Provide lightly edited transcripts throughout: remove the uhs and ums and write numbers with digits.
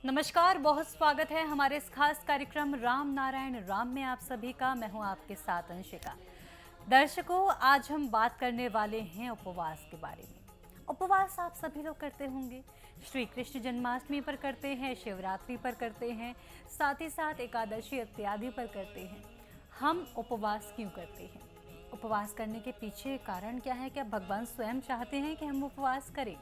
नमस्कार, बहुत स्वागत है हमारे इस खास कार्यक्रम राम नारायण राम में आप सभी का। मैं हूं आपके साथ अंशिका। दर्शकों, आज हम बात करने वाले हैं उपवास के बारे में। उपवास आप सभी लोग करते होंगे। श्री कृष्ण जन्माष्टमी पर करते हैं, शिवरात्रि पर करते हैं, साथ ही साथ एकादशी इत्यादि पर करते हैं। हम उपवास क्यों करते हैं? उपवास करने के पीछे कारण क्या है? क्या भगवान स्वयं चाहते हैं कि हम उपवास करें?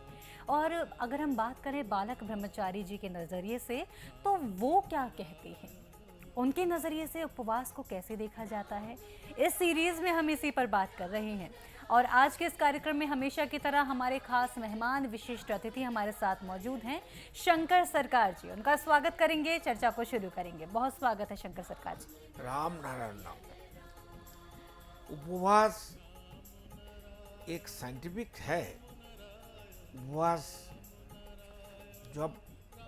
और अगर हम बात करें बालक ब्रह्मचारी जी के नज़रिए से, तो वो क्या कहते हैं? उनके नज़रिए से उपवास को कैसे देखा जाता है? इस सीरीज़ में हम इसी पर बात कर रहे हैं। और आज के इस कार्यक्रम में हमेशा की तरह हमारे खास मेहमान, विशिष्ट अतिथि हमारे साथ मौजूद हैं, शंकर सरकार जी। उनका स्वागत करेंगे, चर्चा को शुरू करेंगे। बहुत स्वागत है शंकर सरकार जी। राम नारायण राम। उपवास एक साइंटिफिक है। उपवास जब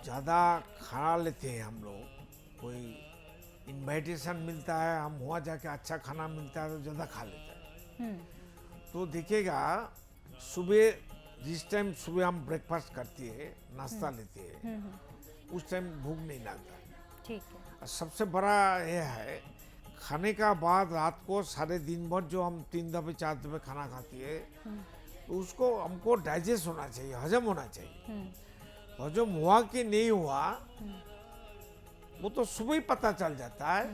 ज़्यादा खाना लेते हैं हम लोग, कोई इनविटेशन मिलता है, हम वहाँ जाके अच्छा खाना मिलता है तो ज़्यादा खा लेते हैं। तो देखिएगा, सुबह जिस टाइम सुबह हम ब्रेकफास्ट करते हैं, नाश्ता लेते हैं, उस टाइम भूख नहीं लगता। ठीक है। और सबसे बड़ा यह है, खाने का बाद रात को सारे दिन भर जो हम 3 दफे 4 दफे खाना खाती है, तो उसको हमको डाइजेस्ट होना चाहिए, हजम होना चाहिए। हजम हुआ कि नहीं हुआ वो तो सुबह ही पता चल जाता है।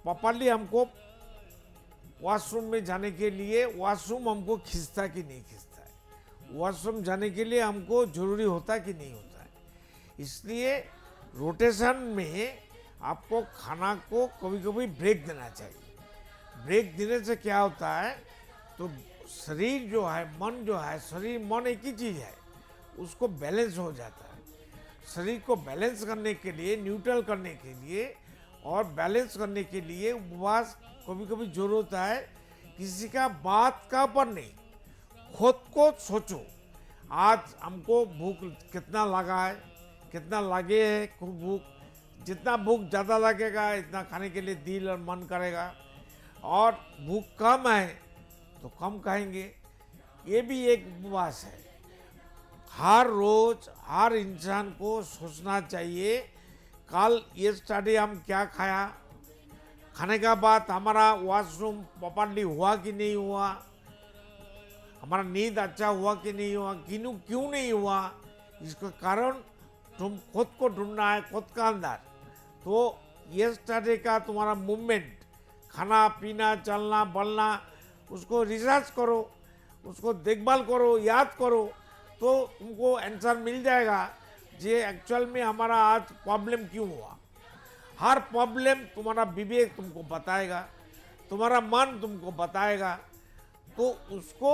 प्रॉपरली हमको वॉशरूम में जाने के लिए वॉशरूम हमको खींचता कि नहीं खींचता है, वॉशरूम जाने के लिए हमको जरूरी होता कि नहीं होता है। इसलिए रोटेशन में आपको खाना को कभी कभी ब्रेक देना चाहिए। ब्रेक देने से क्या होता है, तो शरीर जो है, मन जो है, शरीर मन एक ही चीज़ है, उसको बैलेंस हो जाता है। शरीर को बैलेंस करने के लिए, न्यूट्रल करने के लिए और बैलेंस करने के लिए उपवास कभी कभी जरूर होता है। किसी का बात का पर नहीं, खुद को सोचो, आज हमको भूख कितना लगा है, कितना लगे है खूब भूख। जितना भूख ज़्यादा लगेगा इतना खाने के लिए दिल और मन करेगा, और भूख कम है तो कम खाएंगे। ये भी एक उपवास है। हर रोज हर इंसान को सोचना चाहिए, कल ये स्टडी हम क्या खाया, खाने का बाद हमारा वॉशरूम प्रॉपरली हुआ कि नहीं हुआ, हमारा नींद अच्छा हुआ कि नहीं हुआ, क्यों नहीं हुआ, इसका कारण तुम खुद को ढूंढना है, खुद का अंदर। तो ये स्टडी का तुम्हारा मूवमेंट, खाना पीना चलना बढ़ना, उसको रिसर्च करो, उसको देखभाल करो, याद करो, तो तुमको आंसर मिल जाएगा जे एक्चुअल में हमारा आज प्रॉब्लम क्यों हुआ। हर प्रॉब्लम तुम्हारा विवेक तुमको बताएगा, तुम्हारा मन तुमको बताएगा। तो उसको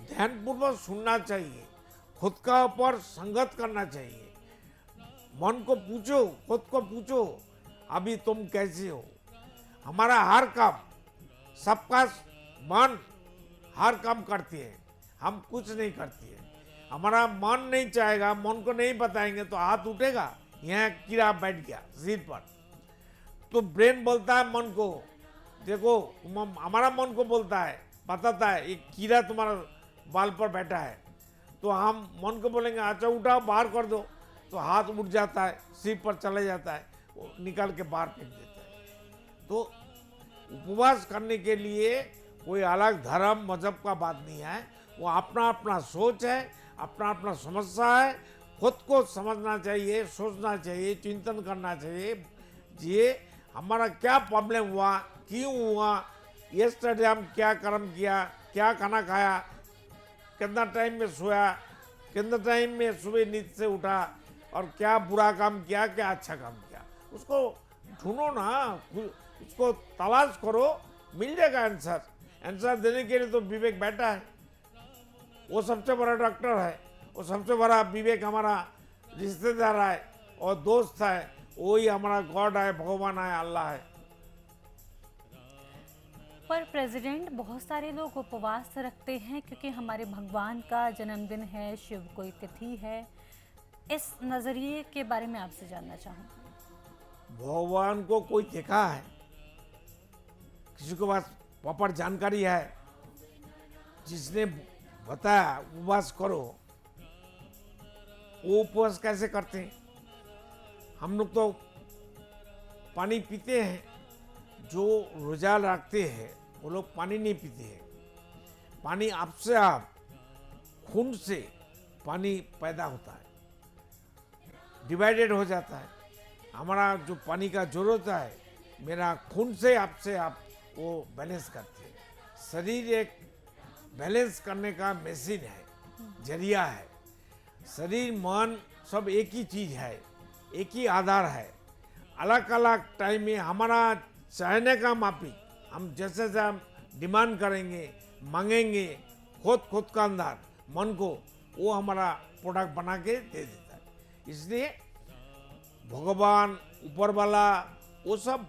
ध्यानपूर्वक सुनना चाहिए, खुद का ऊपर संगत करना चाहिए। मन को पूछो, खुद को पूछो, अभी तुम कैसे हो। हमारा हर काम, सबका मन हर काम करती है, हम कुछ नहीं करती है। हमारा मन नहीं चाहेगा, मन को नहीं बताएंगे तो हाथ उठेगा, यहाँ कीड़ा बैठ गया सिर पर, तो ब्रेन बोलता है मन को, देखो हमारा मन को बोलता है, बताता है एक कीड़ा तुम्हारा बाल पर बैठा है, तो हम मन को बोलेंगे अच्छा उठाओ बाहर कर दो, तो हाथ उठ जाता है, सिर पर चले जाता है, वो निकाल के बाहर फेंक देता है। तो उपवास करने के लिए कोई अलग धर्म मजहब का बात नहीं है, वो अपना अपना सोच है, अपना अपना समस्या है। खुद को समझना चाहिए, सोचना चाहिए, चिंतन करना चाहिए, ये हमारा क्या प्रॉब्लम हुआ, क्यों हुआ, यस्टरडे हम क्या कर्म किया, क्या खाना खाया, कितना टाइम में सोया, कितना टाइम में सुबह नींद से उठा, और क्या बुरा काम किया, क्या अच्छा काम किया, उसको ढूंढो ना, उसको तलाश करो, मिल जाएगा आंसर। आंसर देने के लिए तो विवेक बैठा है, वो सबसे बड़ा डॉक्टर है, वो सबसे बड़ा विवेक हमारा रिश्तेदार है और दोस्त है, वही हमारा गॉड है, भगवान है, अल्लाह है। पर प्रेसिडेंट, बहुत सारे लोग उपवास रखते हैं क्योंकि हमारे भगवान का जन्मदिन है, शिव कोई तिथि है। इस नज़रिए के बारे में आपसे जानना चाहूँगी। भगवान को कोई देखा है? किसी के पास प्रॉपर जानकारी है जिसने बताया उपवास करो? वो उपवास कैसे करते हैं? हम लोग तो पानी पीते हैं, जो रोजा रखते हैं वो लोग पानी नहीं पीते हैं। पानी आपसे आप खून से पानी पैदा होता है, डिवाइडेड हो जाता है। हमारा जो पानी का जरूरत है, मेरा खून से आपसे आप वो बैलेंस करते हैं। शरीर एक बैलेंस करने का मशीन है, जरिया है। शरीर मन सब एक ही चीज है, एक ही आधार है। अलग अलग टाइम में हमारा चाहने का माफी हम जैसे डिमांड करेंगे, मांगेंगे, खुद का अंदर मन को, वो हमारा प्रोडक्ट बना के दे देता है। इसलिए भगवान, ऊपर वाला, वो सब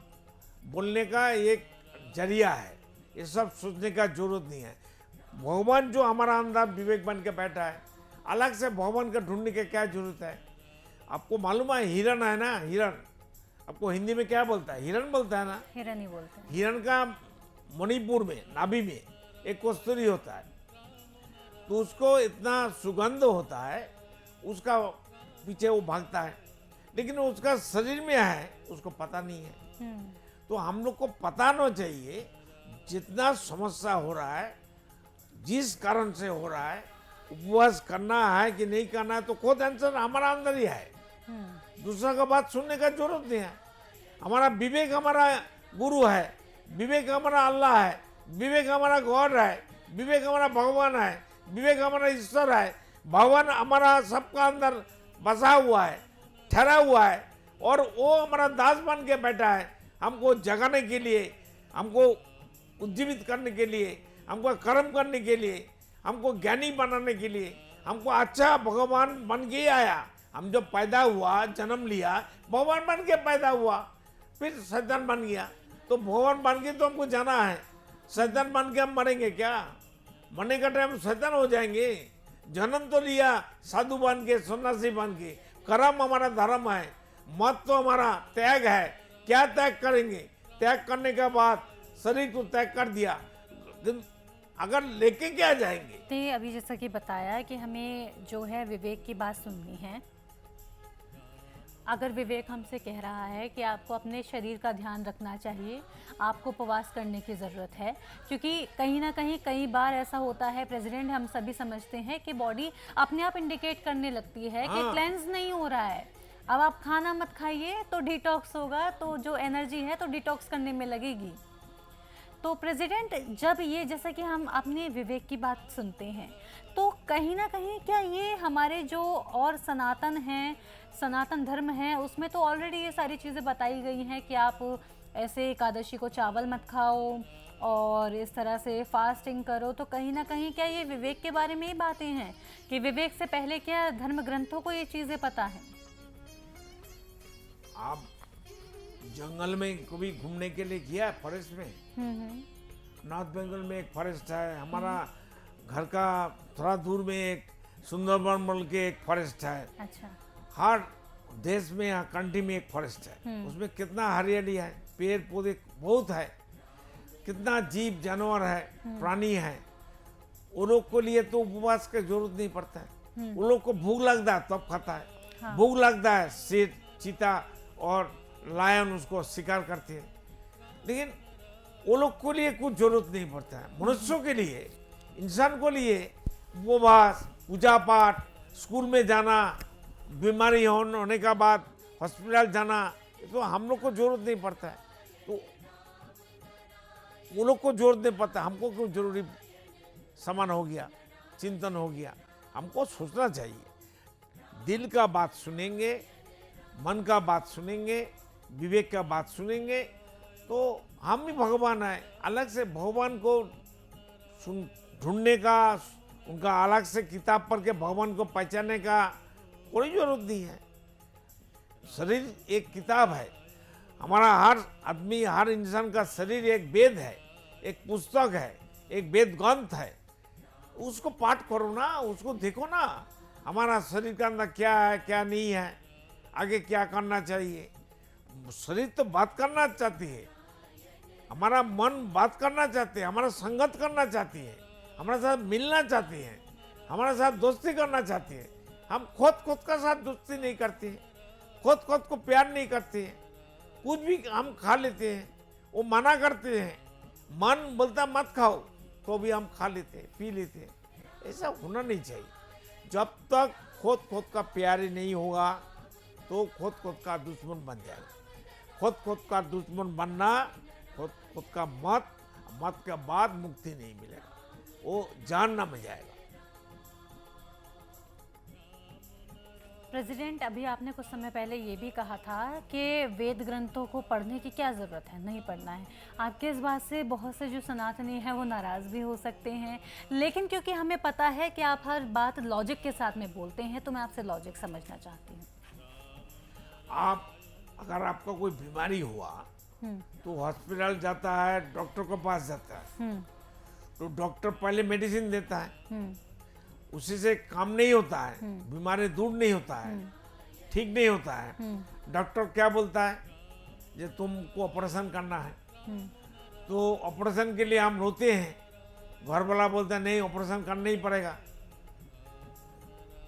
बोलने का एक जरिया है। ये सब सोचने का जरूरत नहीं है। भगवान जो हमारा अंदर विवेक बन के बैठा है, अलग से भगवान का ढूंढने की क्या जरूरत है। आपको मालूम है हिरण है ना, हिरण आपको हिंदी में क्या बोलता है? हिरण बोलता है ना। हिरन ही बोलते हैं। हिरण का मणिपुर में नाभि में एक कस्तूरी होता है, तो उसको इतना सुगंध होता है, उसका पीछे वो भागता है, लेकिन उसका शरीर में है उसको पता नहीं है। तो हम लोग को पता होना चाहिए जितना समस्या हो रहा है, जिस कारण से हो रहा है, उपवास करना है कि नहीं करना है, तो खुद आंसर हमारा अंदर ही है। दूसरा का बात सुनने का जरूरत नहीं है। हमारा विवेक हमारा गुरु है, विवेक हमारा अल्लाह है, विवेक हमारा गॉड है, विवेक हमारा भगवान है, विवेक हमारा ईश्वर है। भगवान हमारा सबका अंदर बसा हुआ है, ठहरा हुआ है, और वो हमारा दास बन के बैठा है, हमको जगाने के लिए, हमको उज्जीवित करने के लिए, हमको कर्म करने के लिए, हमको ज्ञानी बनाने के लिए, हमको अच्छा भगवान बन के ही आया। हम जब पैदा हुआ, जन्म लिया, भगवान बन के पैदा हुआ, फिर शैतान बन गया। तो भगवान बन के तो हमको जाना है, शैतान बन के हम मरेंगे क्या? मरने का टाइम शैतान हो जाएंगे। जन्म तो लिया साधु बन के, सन्यासी बन के, कर्म हमारा धर्म है, मत तो हमारा त्याग है। क्या त्याग करेंगे? त्याग करने के बाद शरीर को त्याग कर दिया, अगर लेके क्या जाएंगे? तो अभी जैसा कि बताया कि हमें जो है विवेक की बात सुननी है। अगर विवेक हमसे कह रहा है कि आपको अपने शरीर का ध्यान रखना चाहिए, आपको उपवास करने की ज़रूरत है, क्योंकि कहीं ना कहीं कई बार ऐसा होता है प्रेसिडेंट, हम सभी समझते हैं कि बॉडी अपने आप इंडिकेट करने लगती है कि क्लेंस नहीं हो रहा है, अब आप खाना मत खाइए तो डिटॉक्स होगा, तो जो एनर्जी है तो डिटॉक्स करने में लगेगी। तो प्रेसिडेंट, जब ये जैसा कि हम अपने विवेक की बात सुनते हैं, तो कहीं ना कहीं क्या ये हमारे जो और सनातन हैं, सनातन धर्म है, उसमें तो ऑलरेडी ये सारी चीज़ें बताई गई हैं कि आप ऐसे एकादशी को चावल मत खाओ और इस तरह से फास्टिंग करो। तो कहीं ना कहीं क्या ये विवेक के बारे में ही बातें हैं कि विवेक से पहले क्या धर्म ग्रंथों को ये चीज़ें पता है? आप जंगल में कभी घूमने के लिए गया है? फॉरेस्ट में, नॉर्थ बंगाल में एक फॉरेस्ट है, हमारा घर का थोड़ा दूर में एक सुंदरबन बोल के एक फॉरेस्ट है। अच्छा। हर देश में या कंट्री में एक फॉरेस्ट है, उसमें कितना हरियाली है, पेड़ पौधे बहुत है, कितना जीव जानवर है, प्राणी है। वो लोग को लिए तो उपवास की जरूरत नहीं पड़ता है। वो लोग को भूख लगता है तब खाता है। हाँ। भूख लगता है, शेर, चीता और लायन उसको शिकार करते हैं, लेकिन वो लोग को लिए कुछ जरूरत नहीं पड़ता है। मनुष्यों के लिए, इंसान को लिए उपवास, पूजा पाठ, स्कूल में जाना, बीमारी होने का बाद हॉस्पिटल जाना, तो हम लोग को जरूरत नहीं पड़ता है। तो वो लोग को जरूरत नहीं पड़ता, हमको क्यों जरूरी समान हो गया, चिंतन हो गया। हमको सोचना चाहिए, दिल का बात सुनेंगे, मन का बात सुनेंगे, विवेक का बात सुनेंगे, तो हम भी भगवान है। अलग से भगवान को ढूंढने का, उनका अलग से किताब पढ़ के भगवान को पहचानने का कोई जरूरत नहीं है। शरीर एक किताब है, हमारा हर आदमी, हर इंसान का शरीर एक वेद है, एक पुस्तक है, एक वेद ग्रंथ है। उसको पाठ करो ना, उसको देखो ना, हमारा शरीर का अंदर क्या है, क्या नहीं है, आगे क्या करना चाहिए। शरीर तो बात करना चाहती है, हमारा मन बात करना चाहते हैं, हमारा संगत करना चाहती है, हमारे साथ मिलना चाहती है, हमारे साथ दोस्ती करना चाहती है। हम खुद का साथ दोस्ती नहीं करते हैं, खुद खुद को प्यार नहीं करते हैं, कुछ भी हम खा लेते हैं, वो मना करते हैं, मन बोलता मत खाओ तो भी हम खा लेते हैं, पी लेते हैं। ऐसा होना नहीं चाहिए। जब तक खुद खुद का प्यार ही नहीं होगा तो खुद खुद का दुश्मन बन जाएगा। खुद खुद का दुश्मन बनना, खुद खुद का मत के बाद मुक्ति नहीं मिलेगा, वो जानना में जाएगा। प्रेसिडेंट, अभी आपने कुछ समय पहले ये भी कहा था कि वेद ग्रंथों को पढ़ने की क्या ज़रूरत है, नहीं पढ़ना है। आपके इस बात से बहुत से जो सनातनी हैं वो नाराज़ भी हो सकते हैं, लेकिन क्योंकि हमें पता है कि आप हर बात लॉजिक के साथ में बोलते हैं, तो मैं आपसे लॉजिक समझना चाहती हूँ। अगर आपका कोई बीमारी हुआ तो हॉस्पिटल जाता है, डॉक्टर के पास जाता है, तो डॉक्टर पहले मेडिसिन देता है, उसी से काम नहीं होता है, बीमारी दूर नहीं होता है, ठीक नहीं होता है। डॉक्टर क्या बोलता है, जे तुमको ऑपरेशन करना है, तो ऑपरेशन के लिए हम रोते हैं, घर वाला बोलता है नहीं ऑपरेशन करना ही पड़ेगा,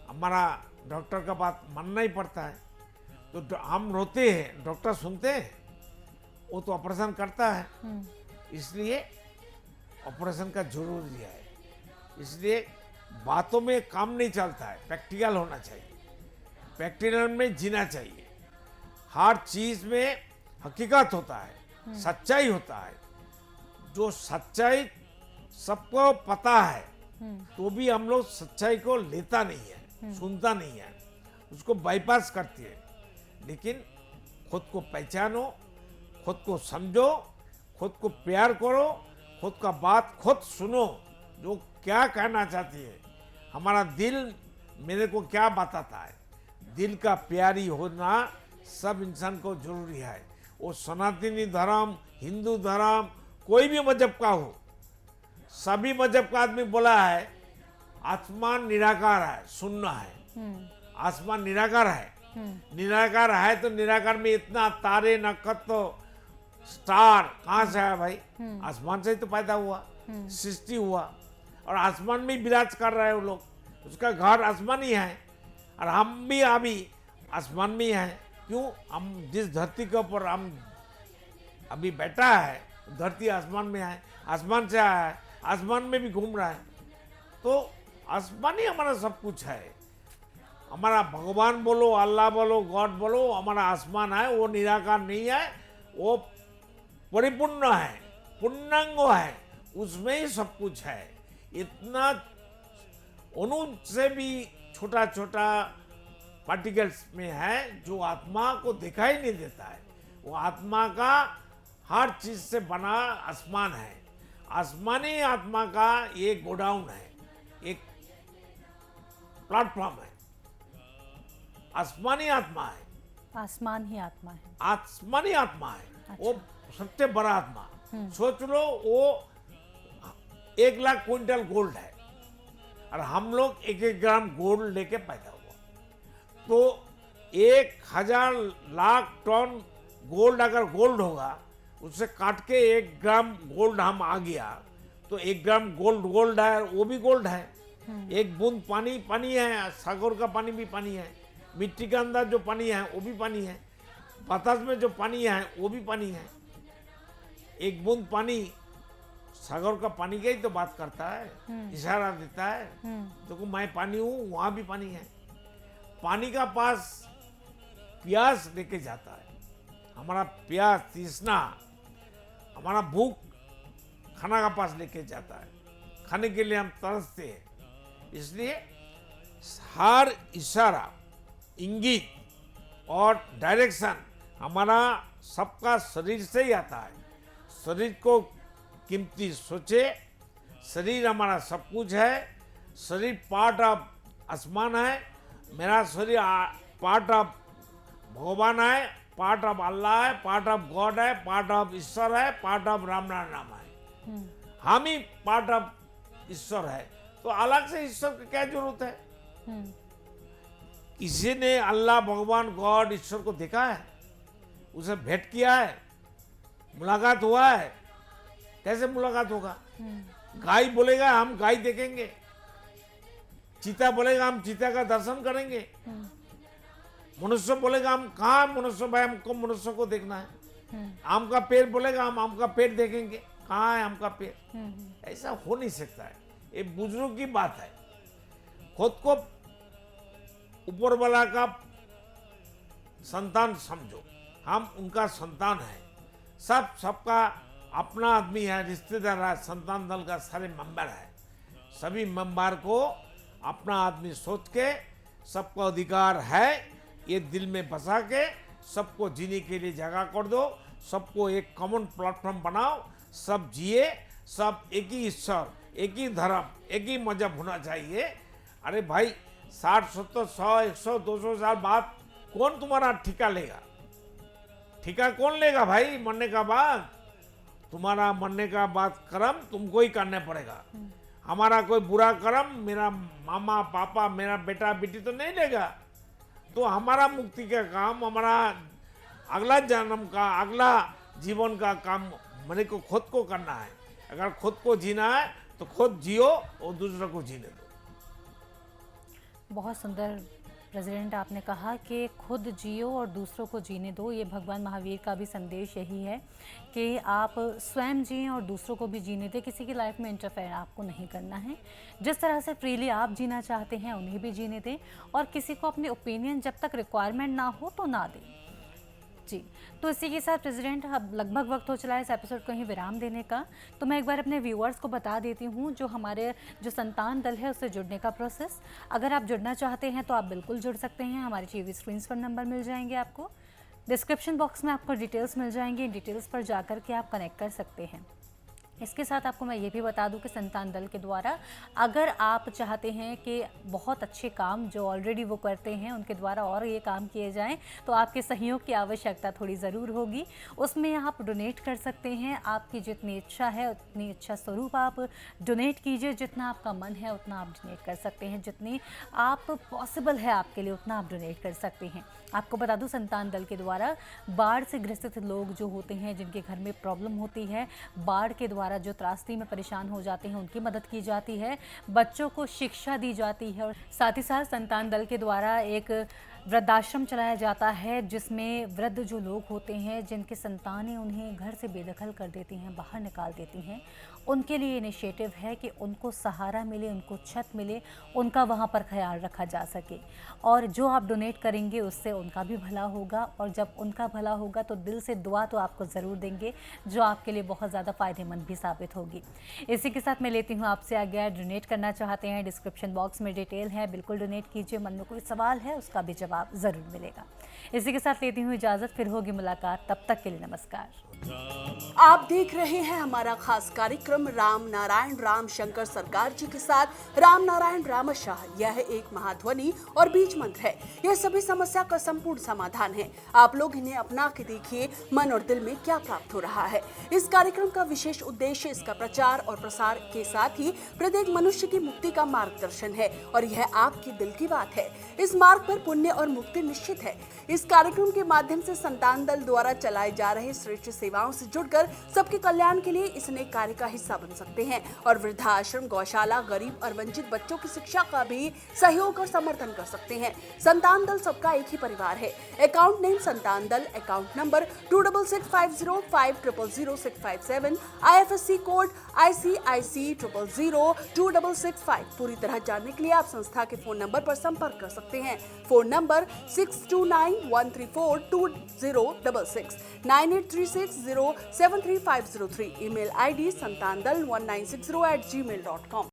हमारा डॉक्टर का बात मानना ही पड़ता है। तो हम रोते हैं, डॉक्टर सुनते हैं, वो तो ऑपरेशन करता है। इसलिए ऑपरेशन का जरूरी है। इसलिए बातों में काम नहीं चलता है, प्रैक्टिकल होना चाहिए, प्रैक्टिकल में जीना चाहिए। हर चीज में हकीकत होता है, सच्चाई होता है। जो सच्चाई सबको पता है तो भी हम लोग सच्चाई को लेता नहीं है, सुनता नहीं है, उसको बाईपास करती है। लेकिन खुद को पहचानो, खुद को समझो, खुद को प्यार करो, खुद का बात खुद सुनो, जो क्या कहना चाहती है, हमारा दिल मेरे को क्या बताता है। दिल का प्यारी होना सब इंसान को जरूरी है। वो सनातनी धर्म, हिंदू धर्म, कोई भी मजहब का हो, सभी मजहब का आदमी बोला है आसमान निराकार है, सुनना है। आसमान निराकार है, निराकार है तो निराकार में इतना तारे, नक्षत्र, स्टार कहाँ से आया भाई? आसमान से ही तो पैदा हुआ, सृष्टि हुआ, और आसमान में ही विराज कर रहे हैं वो लोग, उसका घर आसमान ही है, और हम भी अभी आसमान में ही हैं। क्यों? हम जिस धरती के ऊपर हम अभी बैठा है, धरती आसमान में है, आसमान से आया है, आसमान में भी घूम रहा है, तो आसमान ही हमारा सब कुछ है। हमारा भगवान बोलो, अल्लाह बोलो, गॉड बोलो, हमारा आसमान है, वो निराकार नहीं है, वो परिपूर्ण है, पूर्णांग है, उसमें ही सब कुछ है। इतना अणु से भी छोटा छोटा पार्टिकल्स में है जो आत्मा को दिखाई नहीं देता है। वो आत्मा का हर चीज से बना आसमान है। आसमानी आत्मा का एक गोडाउन है, एक प्लेटफॉर्म है, आसमानी आत्मा है, आसमान ही आत्मा है, आसमानी आत्मा है। वो सबसे बड़ा आत्मा, सोच लो वो 1,00,000 क्विंटल गोल्ड है, और हम लोग 1-1 ग्राम गोल्ड लेके पैदा हुआ, तो 1,000 लाख टन गोल्ड अगर गोल्ड होगा, उससे काट के 1 ग्राम गोल्ड हम आ गया, तो 1 ग्राम गोल्ड है, वो भी गोल्ड है। एक बूंद पानी पानी है, सागर का पानी भी पानी है, मिट्टी के अंदर जो पानी है वो भी पानी है, बतास में जो पानी है वो भी पानी है। एक बूंद पानी सागर का पानी का ही तो बात करता है, इशारा देता है, देखो मैं पानी हूँ, वहां भी पानी है। पानी का पास प्यास लेके जाता है, हमारा प्यास, तृष्णा, हमारा भूख खाना का पास लेके जाता है, खाने के लिए हम तरसते हैं। इसलिए हर इशारा, इंगित और डायरेक्शन हमारा सबका शरीर से ही आता है। शरीर को कीमती सोचे, शरीर हमारा सब कुछ है, शरीर पार्ट ऑफ आसमान है, मेरा शरीर पार्ट ऑफ भगवान है, पार्ट ऑफ अल्लाह है, पार्ट ऑफ गॉड है, पार्ट ऑफ ईश्वर है, पार्ट ऑफ राम नाम है। हम ही पार्ट ऑफ ईश्वर है, तो अलग से ईश्वर की क्या जरूरत है? किसी ने अल्लाह, भगवान, गॉड, ईश्वर को देखा है? उसे भेंट किया है? मुलाकात हुआ है? कैसे मुलाकात होगा? गाय बोलेगा हम गाय देखेंगे, चीता बोलेगा हम चीता का दर्शन करेंगे, मनुष्य बोलेगा हम कहाँ मनुष्य भाई, हमको मनुष्य को देखना है। आम का पेड़ बोलेगा हम आम का पेड़ देखेंगे, कहाँ है आम का पेड़। ऐसा हो नहीं सकता है, ये बुजुर्ग की बात है। खुद को ऊपर वाला का संतान समझो, हम उनका संतान है। सबका अपना आदमी है, रिश्तेदार है, संतान दल का सारे मेंबर है। सभी मेंबर को अपना आदमी सोच के सबको अधिकार है ये दिल में बसा के सबको जीने के लिए जगह कर दो, सबको एक कॉमन प्लेटफॉर्म बनाओ, सब जिए, सब एक ही ईश्वर, एक ही धर्म, एक ही मजहब होना चाहिए। अरे भाई 60, 70, 100, 100, 200 साल बाद कौन तुम्हारा ठिका लेगा? ठिका कौन लेगा भाई मरने का बाद? तुम्हारा मरने का बाद कर्म तुमको ही करने पड़ेगा। हमारा कोई बुरा कर्म मेरा मामा पापा मेरा बेटा बेटी तो नहीं लेगा। तो हमारा मुक्ति का काम, हमारा अगला जन्म का, अगला जीवन का काम मेरे को खुद को करना है। अगर खुद को जीना है तो खुद जियो और दूसरों को जीने दो। बहुत सुंदर प्रेसिडेंट, आपने कहा कि खुद जियो और दूसरों को जीने दो। ये भगवान महावीर का भी संदेश यही है कि आप स्वयं जिएं और दूसरों को भी जीने दें। किसी की लाइफ में इंटरफेयर आपको नहीं करना है। जिस तरह से फ्रीली आप जीना चाहते हैं उन्हें भी जीने दें, और किसी को अपने ओपिनियन जब तक रिक्वायरमेंट ना हो तो ना दें। जी, तो इसी के साथ प्रेसिडेंट अब लगभग वक्त हो चला है इस एपिसोड को ही विराम देने का। तो मैं एक बार अपने व्यूअर्स को बता देती हूँ जो हमारे जो संतान दल है उससे जुड़ने का प्रोसेस। अगर आप जुड़ना चाहते हैं तो आप बिल्कुल जुड़ सकते हैं। हमारे टीवी स्क्रीन पर नंबर मिल जाएंगे आपको, डिस्क्रिप्शन बॉक्स में आपको डिटेल्स मिल जाएंगी। डिटेल्स पर जाकर के आप कनेक्ट कर सकते हैं। इसके साथ आपको मैं ये भी बता दूं कि संतान दल के द्वारा अगर आप चाहते हैं कि बहुत अच्छे काम जो ऑलरेडी वो करते हैं उनके द्वारा और ये काम किए जाएं, तो आपके सहयोग की आवश्यकता थोड़ी ज़रूर होगी। उसमें आप डोनेट कर सकते हैं। आपकी जितनी इच्छा है उतनी इच्छा स्वरूप आप डोनेट कीजिए। जितना आपका मन है उतना आप डोनेट कर सकते हैं। जितनी आप पॉसिबल है आपके लिए उतना आप डोनेट कर सकते हैं। आपको बता दूं संतान दल के द्वारा बाढ़ से ग्रसित लोग जो होते हैं, जिनके घर में प्रॉब्लम होती है, बाढ़ के द्वारा जो त्रासदी में परेशान हो जाते हैं उनकी मदद की जाती है। बच्चों को शिक्षा दी जाती है। और साथ ही साथ संतान दल के द्वारा एक वृद्धाश्रम चलाया जाता है जिसमें वृद्ध जो लोग होते हैं जिनके संतानें उन्हें घर से बेदखल कर देती हैं, बाहर निकाल देती हैं, उनके लिए इनिशिएटिव है कि उनको सहारा मिले, उनको छत मिले, उनका वहाँ पर ख्याल रखा जा सके। और जो आप डोनेट करेंगे उससे उनका भी भला होगा, और जब उनका भला होगा तो दिल से दुआ तो आपको ज़रूर देंगे जो आपके लिए बहुत ज़्यादा फ़ायदेमंद भी साबित होगी। इसी के साथ मैं लेती हूँ आपसे आज्ञा। डोनेट करना चाहते हैं डिस्क्रिप्शन बॉक्स में डिटेल है, बिल्कुल डोनेट कीजिए। मन में कोई सवाल है उसका भी जवाब ज़रूर मिलेगा। इसी के साथ लेती हूँ इजाज़त, फिर होगी मुलाकात। तब तक के लिए नमस्कार। आप देख रहे हैं हमारा खास कार्यक्रम राम नारायण राम शंकर सरकार जी के साथ राम नारायण रामशाह। यह एक महाध्वनि और बीज मंत्र है। यह सभी समस्या का संपूर्ण समाधान है। आप लोग इन्हें अपना के देखिए मन और दिल में क्या प्राप्त हो रहा है। इस कार्यक्रम का विशेष उद्देश्य इसका प्रचार और प्रसार के साथ ही प्रत्येक मनुष्य की मुक्ति का मार्गदर्शन है, और यह आपके दिल की बात है। इस मार्ग पर पुण्य और मुक्ति निश्चित है। इस कार्यक्रम के माध्यम से संतान दल द्वारा चलाए जा रहे श्रेष्ठ सेवाओं से जुड़कर सबके कल्याण के लिए इस नए कार्य का हिस्सा बन सकते हैं, और वृद्धाश्रम, गौशाला, गरीब और वंचित बच्चों की शिक्षा का भी सहयोग और समर्थन कर सकते हैं। संतान दल सबका एक ही परिवार है। अकाउंट नेम संतान दल, account number 266505000657, IFSC code ICIC 0002665। पूरी तरह जानने के लिए आप संस्था के फोन नंबर पर संपर्क कर सकते हैं। Phone number 6291342066, 9836073503। Email ID santandal1960@gmail.com।